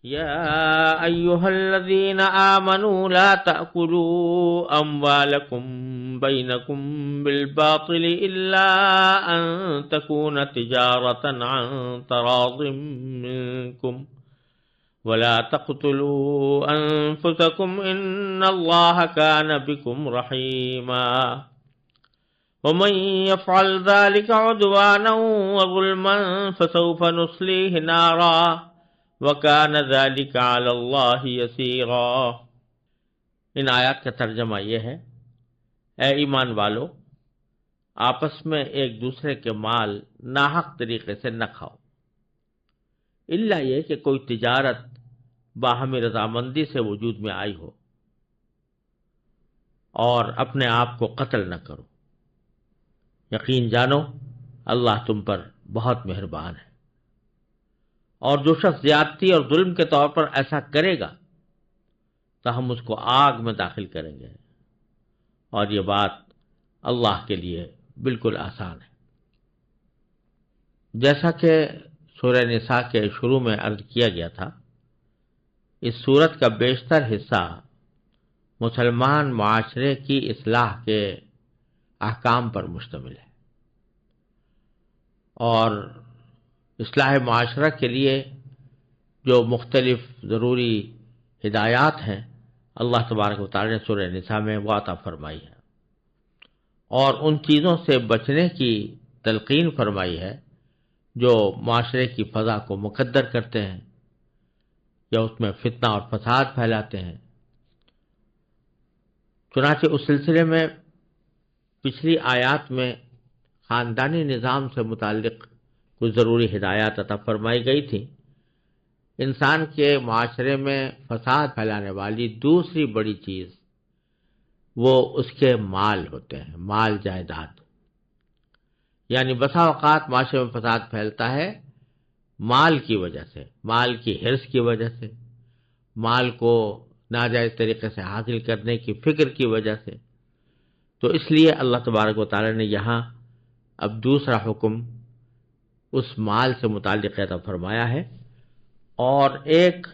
يا أيها الذين آمنوا لا تأكلوا أموالكم بينكم بالباطل إلا أن تكون تجارة عن تراض منكم ولا تقتلوا أنفسكم إن الله كان بكم رحيما ومن يفعل ذلك عدوانا وظلما فسوف نصليه نارا وَكَانَ ذَلِكَ عَلَى اللَّهِ يَسِيرًا۔ ان آیات کا ترجمہ یہ ہے، اے ایمان والو، آپس میں ایک دوسرے کے مال ناحق طریقے سے نہ کھاؤ، الا یہ کہ کوئی تجارت باہمی رضامندی سے وجود میں آئی ہو، اور اپنے آپ کو قتل نہ کرو، یقین جانو اللہ تم پر بہت مہربان ہے۔ اور جو شخص زیادتی اور ظلم کے طور پر ایسا کرے گا تو ہم اس کو آگ میں داخل کریں گے، اور یہ بات اللہ کے لیے بالکل آسان ہے۔ جیسا کہ سورہ نساء کے شروع میں عرض کیا گیا تھا، اس سورت کا بیشتر حصہ مسلمان معاشرے کی اصلاح کے احکام پر مشتمل ہے، اور اصلاح معاشرہ کے لیے جو مختلف ضروری ہدایات ہیں اللہ تبارک و تعالی نے سورہ نساء میں وہ عطا فرمائی ہے، اور ان چیزوں سے بچنے کی تلقین فرمائی ہے جو معاشرے کی فضا کو مکدر کرتے ہیں یا اس میں فتنہ اور فساد پھیلاتے ہیں۔ چنانچہ اس سلسلے میں پچھلی آیات میں خاندانی نظام سے متعلق کچھ ضروری ہدایات عطا فرمائی گئی تھی۔ انسان کے معاشرے میں فساد پھیلانے والی دوسری بڑی چیز وہ اس کے مال ہوتے ہیں، مال جائیداد، یعنی بسا اوقات معاشرے میں فساد پھیلتا ہے مال کی وجہ سے، مال کی حرص کی وجہ سے، مال کو ناجائز طریقے سے حاصل کرنے کی فکر کی وجہ سے۔ تو اس لیے اللہ تبارک و تعالی نے یہاں اب دوسرا حکم اس مال سے متعلق عطا فرمایا ہے، اور ایک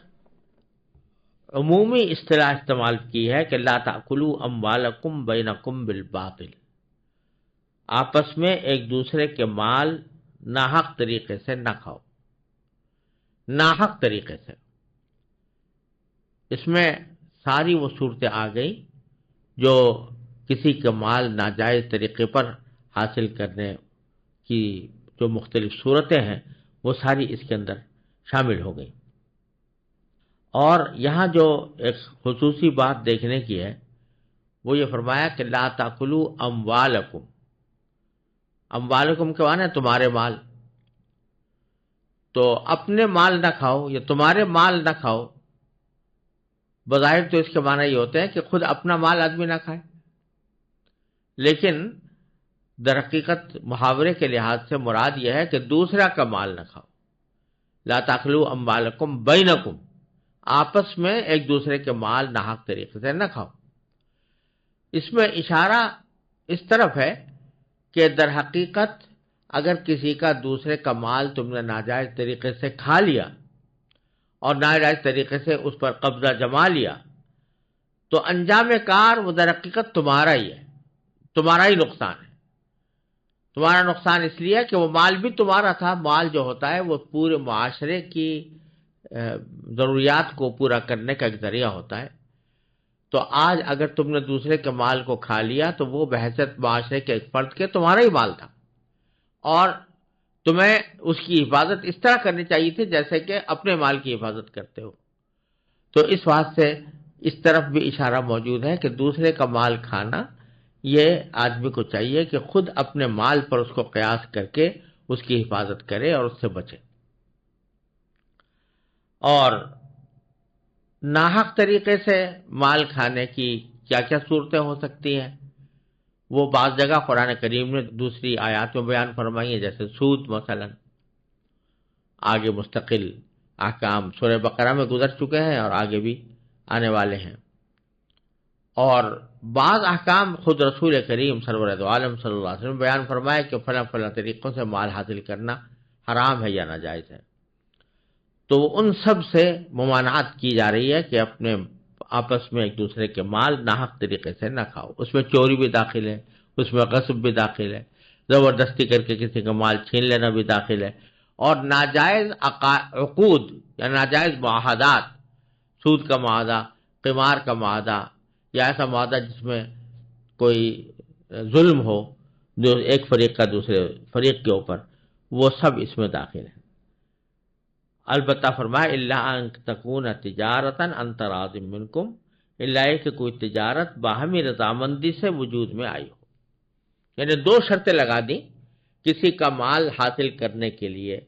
عمومی اصطلاح استعمال کی ہے کہ لا تأکلوا اموالکم بینکم بالباطل، آپس میں ایک دوسرے کے مال ناحق طریقے سے نہ کھاؤ، ناحق طریقے سے۔ اس میں ساری وہ صورتیں آ گئی جو کسی کا مال ناجائز طریقے پر حاصل کرنے کی جو مختلف صورتیں ہیں وہ ساری اس کے اندر شامل ہو گئی۔ اور یہاں جو ایک خصوصی بات دیکھنے کی ہے وہ یہ فرمایا کہ لا تاکلوا اموالکم، اموالکم کے معنی ہے تمہارے مال، تو اپنے مال نہ کھاؤ یا تمہارے مال نہ کھاؤ، بظاہر تو اس کے معنی یہ ہوتے ہیں کہ خود اپنا مال آدمی نہ کھائے، لیکن در حقیقت محاورے کے لحاظ سے مراد یہ ہے کہ دوسرا کا مال نہ کھاؤ۔ لا تاکلوا اموالکم بینکم، آپس میں ایک دوسرے کے مال ناحق طریقے سے نہ کھاؤ۔ اس میں اشارہ اس طرف ہے کہ در حقیقت اگر کسی کا دوسرے کا مال تم نے ناجائز طریقے سے کھا لیا اور ناجائز طریقے سے اس پر قبضہ جما لیا تو انجام کار وہ در حقیقت تمہارا ہی ہے، تمہارا ہی نقصان ہے۔ تمہارا نقصان اس لیے کہ وہ مال بھی تمہارا تھا، مال جو ہوتا ہے وہ پورے معاشرے کی ضروریات کو پورا کرنے کا ایک ذریعہ ہوتا ہے، تو آج اگر تم نے دوسرے کے مال کو کھا لیا تو وہ بحیثیت معاشرے کے ایک فرد کے تمہارا ہی مال تھا، اور تمہیں اس کی حفاظت اس طرح کرنی چاہیے تھی جیسے کہ اپنے مال کی حفاظت کرتے ہو۔ تو اس واسطے اس طرف بھی اشارہ موجود ہے کہ دوسرے کا مال کھانا یہ آدمی کو چاہیے کہ خود اپنے مال پر اس کو قیاس کر کے اس کی حفاظت کرے اور اس سے بچے۔ اور ناحق طریقے سے مال کھانے کی کیا کیا صورتیں ہو سکتی ہیں وہ بعض جگہ قرآن کریم نے دوسری آیات میں بیان فرمائی ہیں، جیسے سود مثلا، آگے مستقل احکام سورہ بقرہ میں گزر چکے ہیں اور آگے بھی آنے والے ہیں، اور بعض احکام خود رسول کریم سرورت عالم صلی اللہ علیہ وسلم بیان فرمائے کہ فلاں فلاں طریقوں سے مال حاصل کرنا حرام ہے یا ناجائز ہے۔ تو ان سب سے ممانعت کی جا رہی ہے کہ اپنے آپس میں ایک دوسرے کے مال ناحق طریقے سے نہ کھاؤ. اس میں چوری بھی داخل ہے، اس میں غصب بھی داخل ہے، زبردستی کر کے کسی کا مال چھین لینا بھی داخل ہے، اور ناجائز عقود یا ناجائز معاہدات، سود کا معاہدہ، قمار کا معاہدہ، یا ایسا معاہدہ جس میں کوئی ظلم ہو جو ایک فریق کا دوسرے فریق کے اوپر، وہ سب اس میں داخل ہے. البتہ فرمایا الا ان تکون تجارتا عن تراض منکم، الا کہ کوئی تجارت باہمی رضامندی سے وجود میں آئی ہو. یعنی دو شرطیں لگا دیں کسی کا مال حاصل کرنے کے لیے.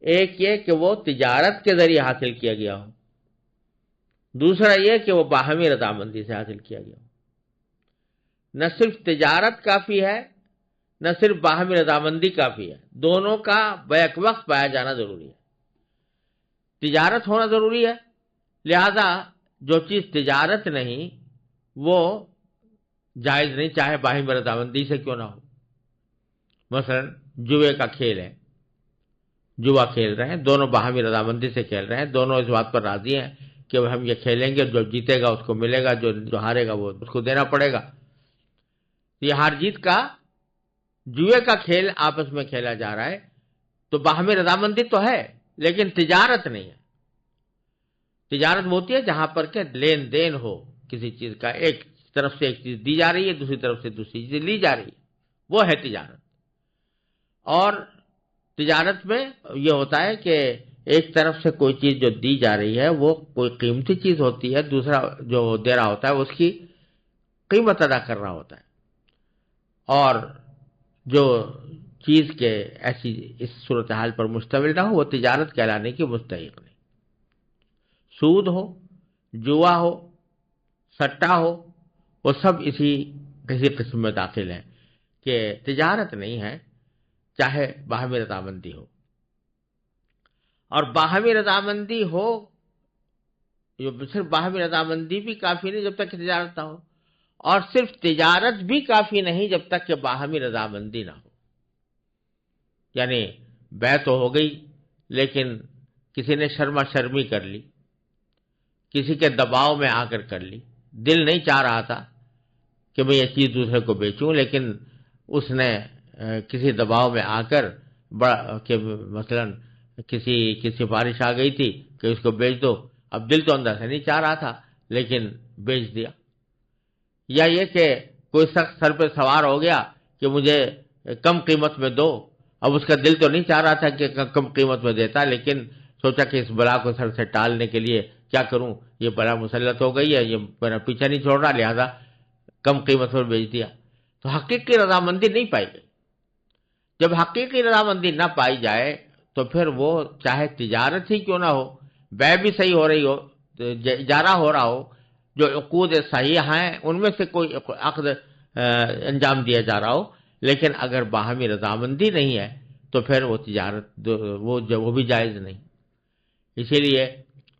ایک یہ کہ وہ تجارت کے ذریعے حاصل کیا گیا ہو، دوسرا یہ کہ وہ باہمی رضامندی سے حاصل کیا گیا ہو. نہ صرف تجارت کافی ہے، نہ صرف باہمی رضامندی کافی ہے، دونوں کا بیک وقت پایا جانا ضروری ہے. تجارت ہونا ضروری ہے، لہذا جو چیز تجارت نہیں وہ جائز نہیں، چاہے باہمی رضامندی سے کیوں نہ ہو. مثلا جوئے کا کھیل ہے، جوا کھیل رہے ہیں، دونوں باہمی رضامندی سے کھیل رہے ہیں، دونوں اس بات پر راضی ہیں کہ ہم یہ کھیلیں گے، جو جیتے گا اس کو ملے گا، جو ہارے گا وہ اس کو دینا پڑے گا. یہ ہار جیت کا جوئے کا کھیل آپس میں کھیلا جا رہا ہے، تو باہمی رضامندی تو ہے لیکن تجارت نہیں ہے. تجارت وہ ہوتی ہے جہاں پر کہ لین دین ہو کسی چیز کا، ایک طرف سے ایک چیز دی جا رہی ہے، دوسری طرف سے دوسری چیز لی جا رہی ہے، وہ ہے تجارت. اور تجارت میں یہ ہوتا ہے کہ ایک طرف سے کوئی چیز جو دی جا رہی ہے وہ کوئی قیمتی چیز ہوتی ہے، دوسرا جو دے رہا ہوتا ہے اس کی قیمت ادا کر رہا ہوتا ہے، اور جو چیز کے ایسی اس صورتحال پر مشتمل نہ ہو وہ تجارت کہلانے کی مستحق نہیں. سود ہو، جوا ہو، سٹا ہو، وہ سب کسی قسم میں داخل ہیں کہ تجارت نہیں ہے، چاہے باہمی رضامندی ہو. اور باہمی رضامندی ہو، صرف باہمی رضامندی بھی کافی نہیں جب تک کہ تجارت نہ ہو، اور صرف تجارت بھی کافی نہیں جب تک کہ باہمی رضامندی نہ ہو. یعنی بیع تو ہو گئی لیکن کسی نے شرما شرمی کر لی، کسی کے دباؤ میں آ کر لی، دل نہیں چاہ رہا تھا کہ میں یہ چیز دوسرے کو بیچوں، لیکن اس نے کسی دباؤ میں آ کر کہ مثلا کسی سفارش آ گئی تھی کہ اس کو بیچ دو، اب دل تو اندر سے نہیں چاہ رہا تھا لیکن بیچ دیا. یا یہ کہ کوئی شخص سر پہ سوار ہو گیا کہ مجھے کم قیمت میں دو، اب اس کا دل تو نہیں چاہ رہا تھا کہ کم قیمت میں دیتا، لیکن سوچا کہ اس بلا کو سر سے ٹالنے کے لیے کیا کروں، یہ بلا مسلط ہو گئی ہے، یہ میرا پیچھا نہیں چھوڑ رہا، لہذا کم قیمت پر بیچ دیا. تو حقیقی رضامندی نہیں پائی گئی. جب حقیقی رضامندی نہ پائی جائے تو پھر وہ چاہے تجارت ہی کیوں نہ ہو، بیع بھی صحیح ہو رہی ہو، اجارہ ہو رہا ہو، جو عقود صحیح ہیں ان میں سے کوئی عقد انجام دیا جا رہا ہو، لیکن اگر باہمی رضامندی نہیں ہے تو پھر وہ تجارت وہ بھی جائز نہیں. اسی لیے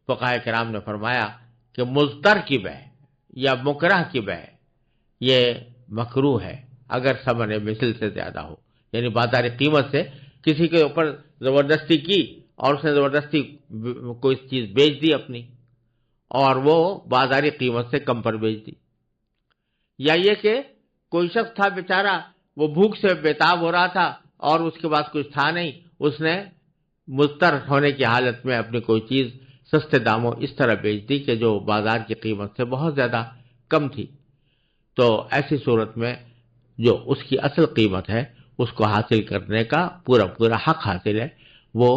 فقہاء کرام نے فرمایا کہ مضطر کی بیع یا مکرہ کی بیع یہ مکروہ ہے اگر ثمن مثل سے زیادہ ہو. یعنی بازار قیمت سے کسی کے اوپر زبردستی کی اور اس نے زبردستی کوئی چیز بیچ دی اپنی، اور وہ بازاری قیمت سے کم پر بیچ دی. یا یہ کہ کوئی شخص تھا بیچارہ، وہ بھوک سے بےتاب ہو رہا تھا اور اس کے پاس کچھ تھا نہیں، اس نے مضطر ہونے کی حالت میں اپنی کوئی چیز سستے داموں اس طرح بیچ دی کہ جو بازار کی قیمت سے بہت زیادہ کم تھی. تو ایسی صورت میں جو اس کی اصل قیمت ہے اس کو حاصل کرنے کا پورا حق حاصل ہے. وہ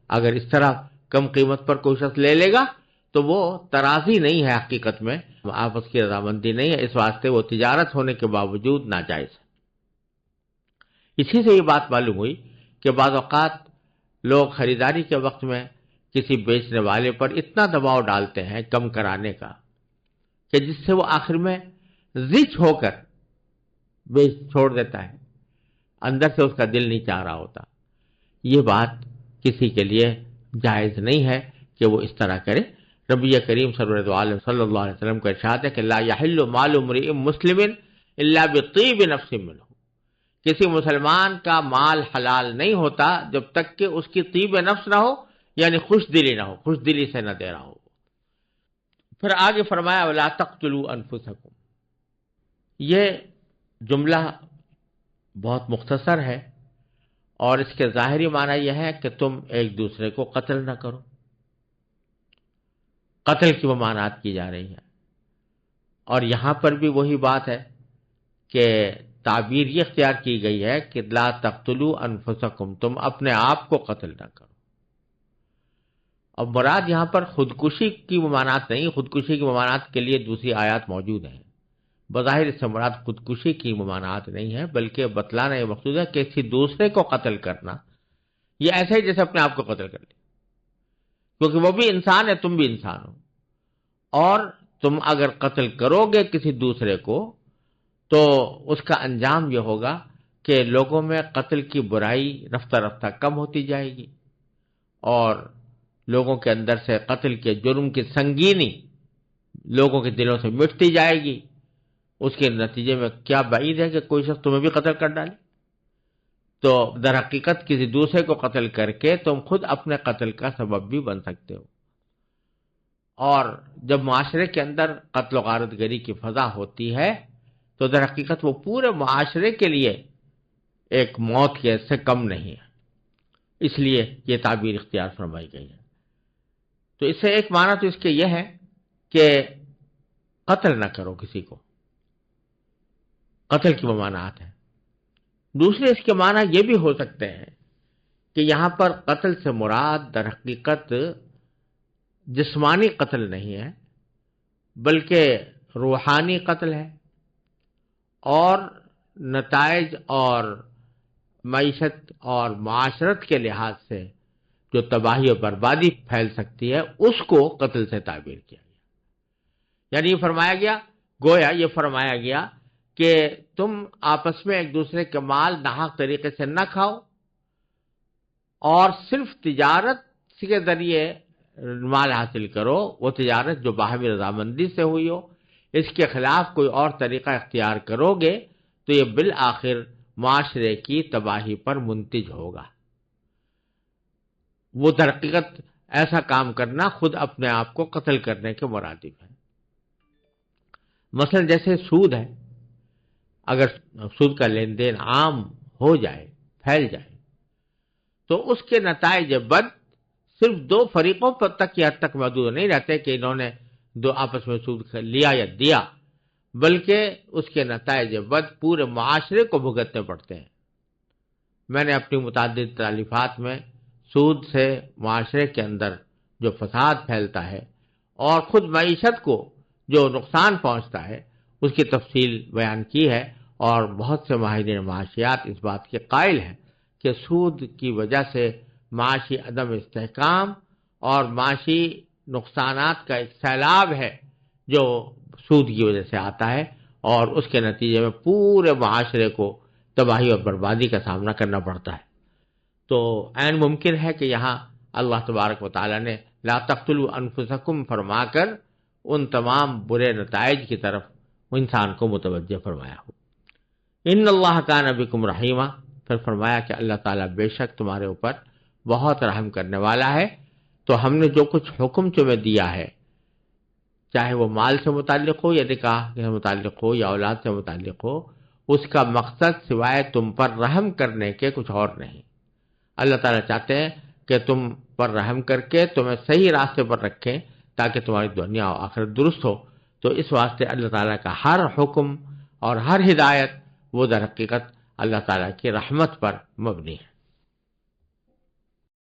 اگر اس طرح کم قیمت پر کوئی شخص لے گا تو وہ ترازی نہیں ہے، حقیقت میں آپس کی رضامندی نہیں ہے، اس واسطے وہ تجارت ہونے کے باوجود ناجائز ہے. اسی سے یہ بات معلوم ہوئی کہ بعض اوقات لوگ خریداری کے وقت میں کسی بیچنے والے پر اتنا دباؤ ڈالتے ہیں کم کرانے کا کہ جس سے وہ آخر میں ضد ہو کر بیچ چھوڑ دیتا ہے، اندر سے اس کا دل نہیں چاہ رہا ہوتا. یہ بات کسی کے لیے جائز نہیں ہے کہ وہ اس طرح کرے. نبی کریم صلی اللہ علیہ وسلم کا ارشاد ہے کہ لا یحل مال امرئ مسلم الا بطیب نفس منہ، کسی مسلمان کا مال حلال نہیں ہوتا جب تک کہ اس کی طیب نفس نہ ہو، یعنی خوش دلی نہ ہو، خوش دلی سے نہ دے رہا ہو۔ پھر آگے فرمایا وَلَا تَقْتُلُوا أَنفُسَكُمْ۔ یہ جملہ بہت مختصر ہے اور اس کے ظاہری معنی یہ ہے کہ تم ایک دوسرے کو قتل نہ کرو۔ قتل کی ممانعت کی جا رہی ہے، اور یہاں پر بھی وہی بات ہے کہ تعبیر یہ اختیار کی گئی ہے کہ لا تقتلوا انفسکم، تم اپنے آپ کو قتل نہ کرو۔ اب مراد یہاں پر خودکشی کی ممانعت نہیں، خودکشی کی ممانعت کے لیے دوسری آیات موجود ہیں، بظاہر اس سے مراد خودکشی کی ممانعت نہیں ہے، بلکہ بتلانا یہ مقصود ہے کہ کسی دوسرے کو قتل کرنا یہ ایسا ہی جیسے اپنے آپ کو قتل کر لیا، کیونکہ وہ بھی انسان ہے، تم بھی انسان ہو، اور تم اگر قتل کرو گے کسی دوسرے کو تو اس کا انجام یہ ہوگا کہ لوگوں میں قتل کی برائی رفتہ رفتہ کم ہوتی جائے گی، اور لوگوں کے اندر سے قتل کے جرم کی سنگینی لوگوں کے دلوں سے مٹتی جائے گی۔ اس کے نتیجے میں کیا بعید ہے کہ کوئی شخص تمہیں بھی قتل کر ڈالے۔ تو در حقیقت کسی دوسرے کو قتل کر کے تم خود اپنے قتل کا سبب بھی بن سکتے ہو، اور جب معاشرے کے اندر قتل و غارت گری کی فضا ہوتی ہے تو در حقیقت وہ پورے معاشرے کے لیے ایک موت کے سے کم نہیں ہے، اس لیے یہ تعبیر اختیار فرمائی گئی ہے۔ تو اس سے ایک معنی تو اس کے یہ ہے کہ قتل نہ کرو کسی کو، قتل کی ممانعت ہے۔ دوسرے اس کے معنی یہ بھی ہو سکتے ہیں کہ یہاں پر قتل سے مراد در حقیقت جسمانی قتل نہیں ہے، بلکہ روحانی قتل ہے، اور نتائج اور معیشت اور معاشرت کے لحاظ سے جو تباہی و بربادی پھیل سکتی ہے اس کو قتل سے تعبیر کیا گیا۔ یعنی یہ فرمایا گیا، گویا یہ فرمایا گیا کہ تم آپس میں ایک دوسرے کے مال ناحق طریقے سے نہ کھاؤ، اور صرف تجارت کے ذریعے مال حاصل کرو، وہ تجارت جو باہمی رضامندی سے ہوئی ہو۔ اس کے خلاف کوئی اور طریقہ اختیار کرو گے تو یہ بالآخر معاشرے کی تباہی پر منتج ہوگا۔ وہ در حقیقت ایسا کام کرنا خود اپنے آپ کو قتل کرنے کے مرادف ہے۔ مثلا جیسے سود ہے، اگر سود کا لین دین عام ہو جائے، پھیل جائے، تو اس کے نتائج بد صرف دو فریقوں پر تک کی حد تک محدود نہیں رہتے کہ انہوں نے دو آپس میں سود لیا یا دیا، بلکہ اس کے نتائج بد پورے معاشرے کو بھگتنے پڑتے ہیں۔ میں نے اپنی متعدد تالیفات میں سود سے معاشرے کے اندر جو فساد پھیلتا ہے اور خود معیشت کو جو نقصان پہنچتا ہے اس کی تفصیل بیان کی ہے، اور بہت سے ماہرین معاشیات اس بات کے قائل ہیں کہ سود کی وجہ سے معاشی عدم استحکام اور معاشی نقصانات کا ایک سیلاب ہے جو سود کی وجہ سے آتا ہے، اور اس کے نتیجے میں پورے معاشرے کو تباہی اور بربادی کا سامنا کرنا پڑتا ہے۔ تو عین ممکن ہے کہ یہاں اللہ تبارک و تعالیٰ نے لا تقتلوا انفسکم فرما کر ان تمام برے نتائج کی طرف انسان کو متوجہ فرمایا ہو۔ ان اللہ کان بکم رحیما، پھر فرمایا کہ اللہ تعالیٰ بے شک تمہارے اوپر بہت رحم کرنے والا ہے۔ تو ہم نے جو کچھ حکم تمہیں دیا ہے، چاہے وہ مال سے متعلق ہو یا نکاح سے متعلق ہو یا اولاد سے متعلق ہو، اس کا مقصد سوائے تم پر رحم کرنے کے کچھ اور نہیں۔ اللہ تعالیٰ چاہتے ہیں کہ تم پر رحم کر کے تمہیں صحیح راستے پر رکھیں تاکہ تمہاری دنیا و آخرت درست ہو۔ تو اس واسطے اللہ تعالیٰ کا ہر حکم اور ہر ہدایت وہ در حقیقت اللہ تعالیٰ کی رحمت پر مبنی ہے۔